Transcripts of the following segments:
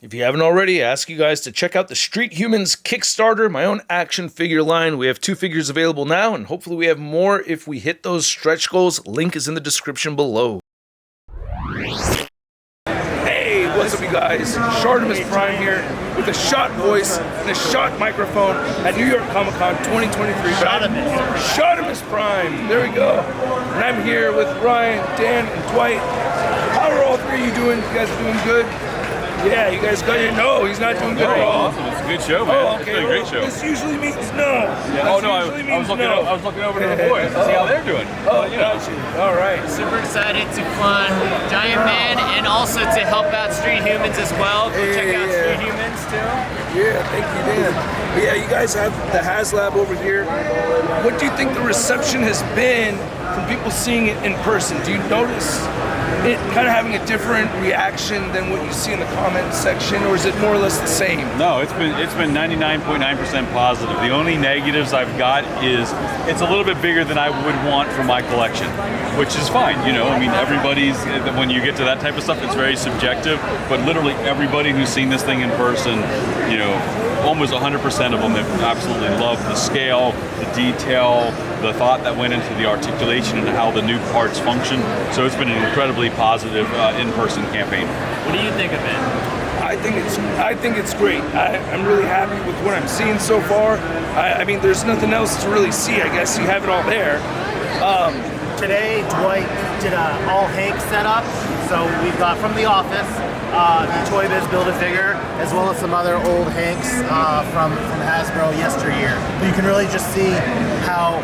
If you haven't already, I ask you guys to check out the Street Humans Kickstarter, my own action figure line. We have 2 figures available now, and hopefully we have more if we hit those stretch goals. Link is in the description below. Hey, what's up you guys? ShartimusPrime here with a shot voice and a shot microphone at New York Comic Con 2023. ShartimusPrime, there we go. And I'm here with Ryan, Dan, and Dwight. How are all 3 of you doing? You guys are doing good? Yeah, you guys got your no. He's not doing good at all. Awesome. It's a good show, man. Oh, okay. It's been a great show. This usually means no. Yeah. Oh no, I was looking over to the boys to see how they're doing. Oh, you know. All right. Super excited to fund Giant Man and also to help out Street Humans as well. Go check out Street Humans too. Yeah, thank you, Dan. But yeah, you guys have the HasLab over here. What do you think the reception has been from people seeing it in person? Do you notice it kind of having a different reaction than what you see in the comment section, or is it more or less the same? No, it's been 99.9% positive. The only negatives I've got is it's a little bit bigger than I would want for my collection, which is fine. You know, I mean, everybody's, when you get to that type of stuff, it's very subjective. But literally everybody who's seen this thing in person, you know, almost 100% of them have absolutely loved the scale, the detail, the thought that went into the articulation and how the new parts function. So it's been an incredibly positive in-person campaign. What do you think of it? I think it's great. I'm really happy with what I'm seeing so far. I mean, there's nothing else to really see. I guess you have it all there. Today, Dwight did an all Hank setup. So we've got from the office, the Toy Biz Build-A-Figure, as well as some other old Hanks from Hasbro yesteryear. But you can really just see how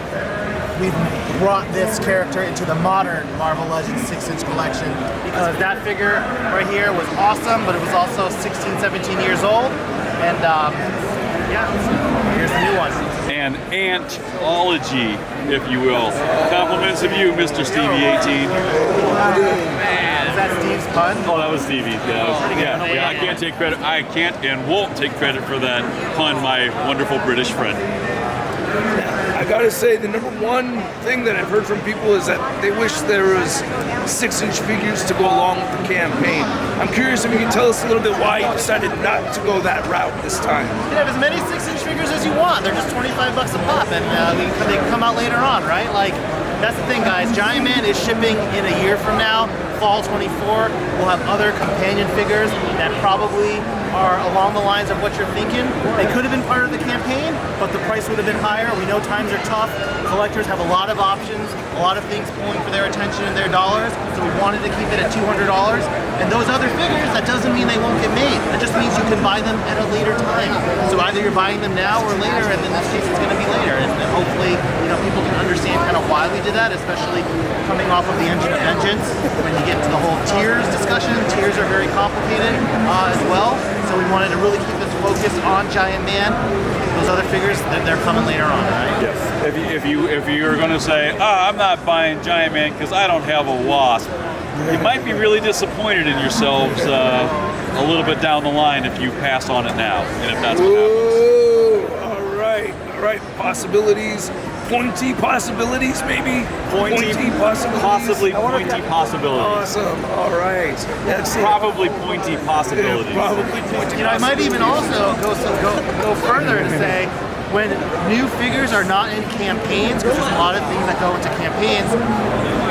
we've brought this character into the modern Marvel Legends 6-inch collection, because that figure right here was awesome, but it was also 16, 17 years old. And yeah, here's the new one. An antology, if you will. Compliments of you, Mr. Stevie18. Man, is that Steve's pun? Oh, that was Stevie. Yeah, I can't take credit. I can't and won't take credit for that pun, my wonderful British friend. I gotta say, the number one thing that I've heard from people is that they wish there was 6-inch figures to go along with the campaign. I'm curious if you can tell us a little bit why you decided not to go that route this time. You can have as many 6-inch figures as you want. They're just 25 bucks a pop, and they can come out later on, right? Like, that's the thing, guys. Giant Man is shipping in a year from now, fall 24. We'll have other companion figures that probably are along the lines of what you're thinking. They could have been part of the campaign, but the price would have been higher. We know times are tough. Collectors have a lot of options, a lot of things pulling for their attention and their dollars, so we wanted to keep it at $200. And those other figures, that doesn't mean they won't get made. That just means you can buy them at a later time. So either you're buying them now or later, and in this case it's going to be later. And hopefully, you know, people can understand kind of why we did that, especially coming off of the Engine of Vengeance. When you get to the whole tiers discussion, tiers are very complicated as well. So we wanted to really keep this focused on Giant Man. Those other figures, they're coming later on, right? Yes. If you're going to say, I'm not buying Giant Man because I don't have a Wasp, you might be really disappointed in yourselves a little bit down the line if you pass on it now, and if that's what happens. All right. Possibilities. Pointy possibilities, maybe? Pointy possibilities? Possibly pointy possibilities. Awesome. All right. That's probably pointy possibilities. Yeah, probably pointy. You know, I might even also go further to say, when new figures are not in campaigns, because there's a lot of things that go into campaigns,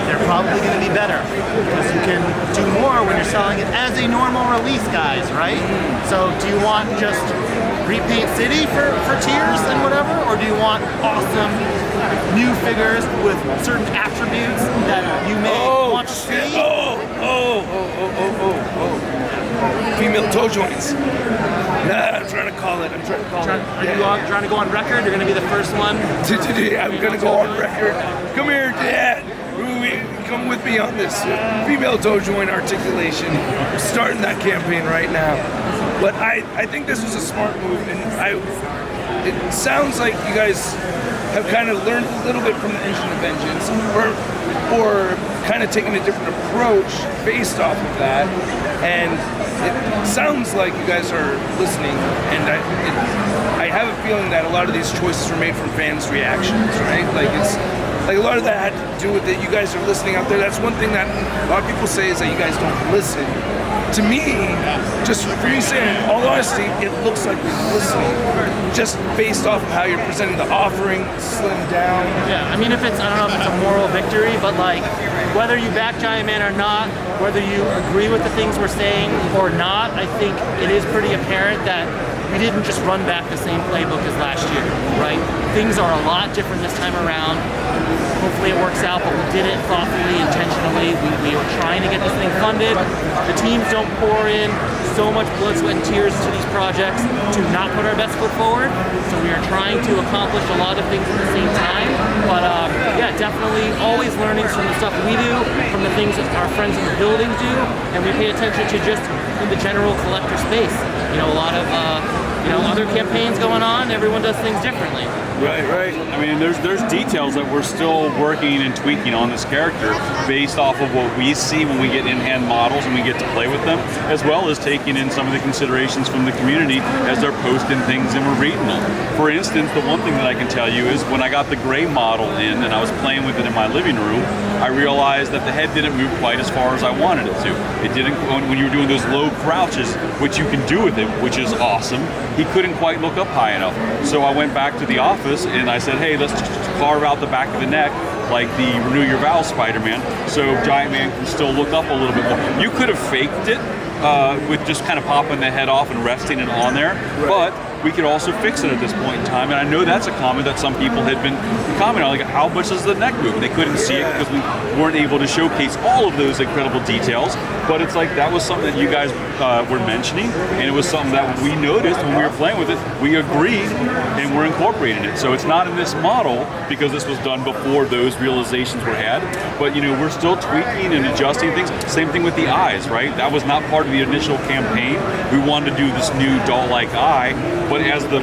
they're probably going to be better, because you can do more when you're selling it as a normal release, guys, right? So do you want just repaint city for tiers and whatever, or do you want awesome new figures with certain attributes that you may want to see? Female toe joints. Nah, I'm trying to call it. Are you trying to go on record? You're going to be the first one? I'm going to go on record. Come here, Dad. Come with me on this female toe joint articulation. We're starting that campaign right now. But I think this was a smart move, and it sounds like you guys have kind of learned a little bit from the Engine of Vengeance, or kind of taken a different approach based off of that. And it sounds like you guys are listening, and I have a feeling that a lot of these choices were made from fans' reactions, right? Like a lot of that had to do with that you guys are listening out there. That's one thing that a lot of people say, is that you guys don't listen. to me, just for you saying, all honesty, it looks like you're listening, just based off of how you're presenting the offering, slimmed down. Yeah, I mean, I don't know if it's a moral victory, but like, whether you back Giant Man or not, whether you agree with the things we're saying or not, I think it is pretty apparent that we didn't just run back the same playbook as last year, right? Things are a lot different this time around. Hopefully it works out, but we did it thoughtfully, intentionally. We were trying to get this thing funded. The teams don't pour in so much blood, sweat, and tears to these projects to not put our best foot forward. So we are trying to accomplish a lot of things at the same time. But yeah, definitely always learnings from the stuff we do, from the things that our friends in the building do, and we pay attention to just in the general collector space. You know, a lot of other campaigns going on. Everyone does things differently. Right, right. I mean, there's details that we're still working and tweaking on this character based off of what we see when we get in-hand models and we get to play with them, as well as taking in some of the considerations from the community as they're posting things and we're reading them. For instance, the one thing that I can tell you is when I got the gray model in and I was playing with it in my living room, I realized that the head didn't move quite as far as I wanted it to. It didn't, when you were doing those low crouches, which you can do with it, which is awesome, he couldn't quite look up high enough. So I went back to the office and I said, hey, let's just carve out the back of the neck like the Renew Your Vows Spider-Man, so Giant Man can still look up a little bit more. You could have faked it with just kind of popping the head off and resting it on there, but we could also fix it at this point in time. And I know that's a comment that some people had been commenting on, like, how much does the neck move? They couldn't see it because we weren't able to showcase all of those incredible details. But it's like, that was something that you guys were mentioning, and it was something that we noticed when we were playing with it. We agreed, and we're incorporating it. So it's not in this model because this was done before those realizations were had. But, you know, we're still tweaking and adjusting things. Same thing with the eyes, right? That was not part of the initial campaign. We wanted to do this new doll-like eye, but as the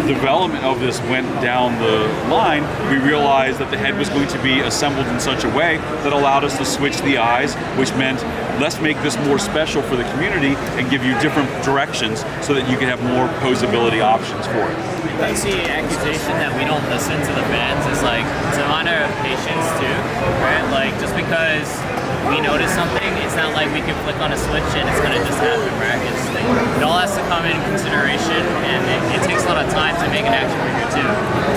development of this went down the line, we realized that the head was going to be assembled in such a way that allowed us to switch the eyes, which meant let's make this more special for the community and give you different directions so that you can have more posability options for it. I think the accusation that we don't listen to the fans is like, it's a matter of patience too, right? Like, just because we notice something, it's not like we can flick on a switch and it's gonna just happen, right? It all has to come in consideration, and it takes a lot of time to make an action figure too.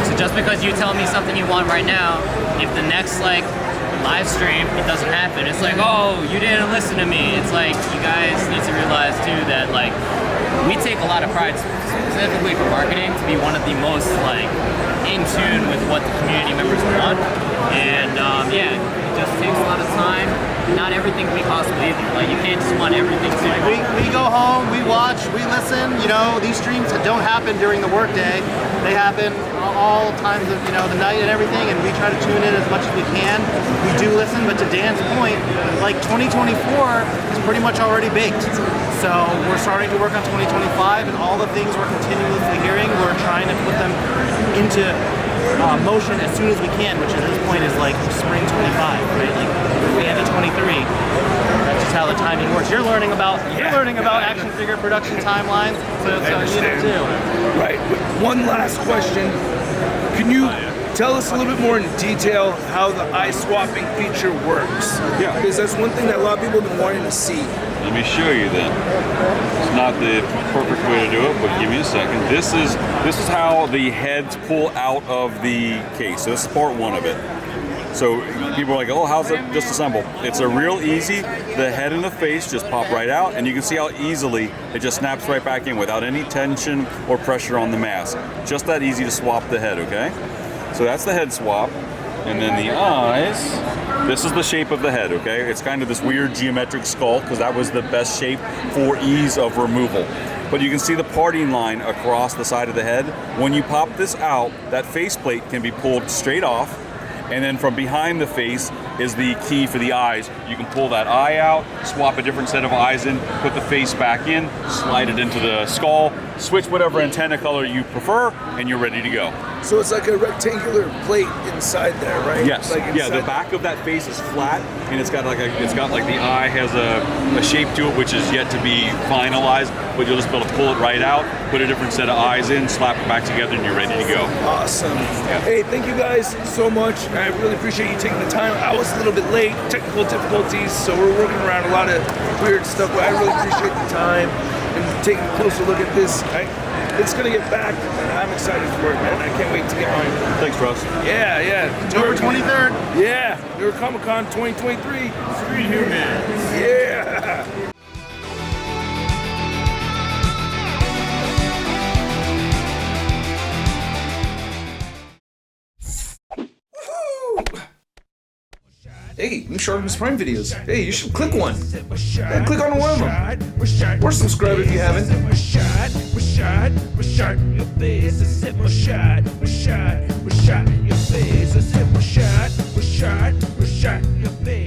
So just because you tell me something you want right now, if the next like live stream it doesn't happen, it's like, oh, you didn't listen to me. It's like, you guys need to realize too that like we take a lot of pride specifically for marketing to be one of the most like in tune with what the community members want, and yeah, it just takes a lot of time. Not everything can be possible either. Like, you can't just want everything to We go home, we watch, we listen. You know, these streams don't happen during the workday. They happen all times of, you know, the night and everything, and we try to tune in as much as we can. We do listen, but to Dan's point, like 2024 is pretty much already baked. So we're starting to work on 2025, and all the things we're continuously hearing, we're trying to put them into motion as soon as we can, which at this point is like spring 25, right? Like the end of 23. That's just how the timing works. You're learning about action figure production timelines, so you know too. Right. One last question. Can you tell us a little bit more in detail how the eye swapping feature works? Yeah. Because that's one thing that a lot of people have been wanting to see. Let me show you then. It's not the perfect way to do it, but give me a second. This is how the heads pull out of the case. So this is part one of it. So people are like, oh, how's it disassemble? It's a real easy. The head and the face just pop right out, and you can see how easily it just snaps right back in without any tension or pressure on the mask. Just that easy to swap the head, okay? So that's the head swap. And then the eyes, this is the shape of the head, okay? It's kind of this weird geometric skull because that was the best shape for ease of removal. But you can see the parting line across the side of the head. When you pop this out, that faceplate can be pulled straight off, and then from behind the face is the key for the eyes. You can pull that eye out, swap a different set of eyes in, put the face back in, slide it into the skull, switch whatever antenna color you prefer, and you're ready to go. So it's like a rectangular plate inside there, right? Yes. Like Yeah. The back of that face is flat, and it's got like the eye has a shape to it, which is yet to be finalized. But you'll just be able to pull it right out, put a different set of eyes in, slap it back together, and you're ready to go. Awesome. Hey, thank you guys so much. I really appreciate you taking the time. I was a little bit late, technical difficulties, so we're working around a lot of weird stuff, but I really appreciate the time and taking a closer look at this. It's gonna get back, and I'm excited for it, man. I can't wait to get mine. Thanks, Russ. Yeah. October 23rd. Yeah, New York Comic Con 2023. Free humans. Yeah. Hey, new ShartimusPrime videos. Hey, you should click one. Yeah, click on one of them. Or subscribe if you haven't. Your face.